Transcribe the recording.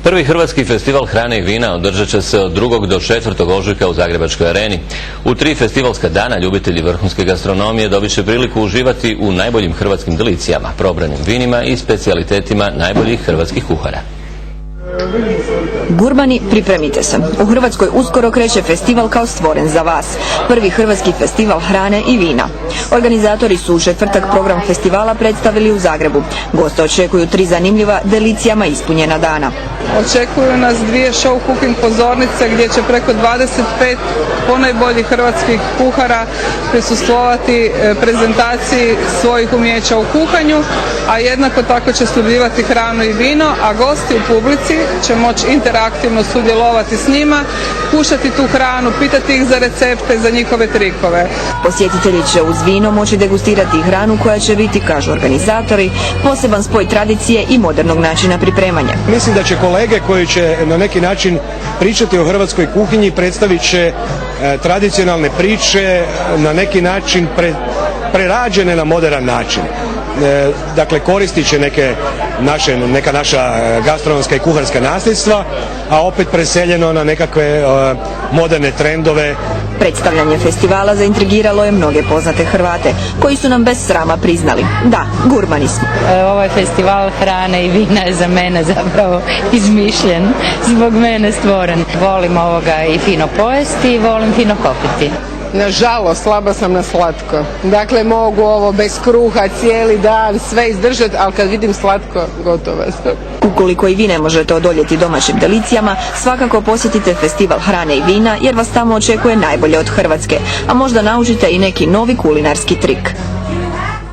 Prvi hrvatski festival hrane i vina održat će se od 2. do 4. ožujka u Zagrebačkoj areni. U 3 festivalska dana ljubitelji vrhunske gastronomije dobit će priliku uživati u najboljim hrvatskim delicijama, probranim vinima i specijalitetima najboljih hrvatskih kuhara. Gurbani, pripremite se. U Hrvatskoj uskoro kreće festival kao stvoren za vas. Prvi hrvatski festival hrane i vina. Organizatori su u četvrtak program festivala predstavili u Zagrebu. Goste očekuju 3 zanimljiva delicijama ispunjena dana. Očekuju nas 2 show cooking pozornice gdje će preko 25 ponajboljih hrvatskih kuhara prisustvovati prezentaciji svojih umijeća u kuhanju, a jednako tako će studirati hranu i vino, a gosti u publici će moći interaktivno sudjelovati s njima, kušati tu hranu, pitati ih za recepte, za njihove trikove. Posjetitelji će uz vino moći degustirati hranu koja će biti, kažu organizatori, poseban spoj tradicije i modernog načina pripremanja. Mislim da će kolege koji će na neki način pričati o hrvatskoj kuhinji predstavit će tradicionalne priče na neki način prerađene na moderan način. Dakle, koristit će neka naša gastronomska i kuharska nasljedstva, a opet preseljeno na nekakve moderne trendove. Predstavljanje festivala zaintrigiralo je mnoge poznate Hrvate, koji su nam bez srama priznali: da, gurmani smo. Ovaj festival hrane i vina je za mene zapravo izmišljen, zbog mene stvoren. Volim ovoga i fino pojesti i volim fino popiti. Nažalost, slaba sam na slatko. Dakle, mogu ovo bez kruha cijeli dan sve izdržati, ali kad vidim slatko, gotova sam. Ukoliko i vi ne možete odoljeti domaćim delicijama, svakako posjetite festival hrane i vina jer vas tamo očekuje najbolje od Hrvatske, a možda naučite i neki novi kulinarski trik.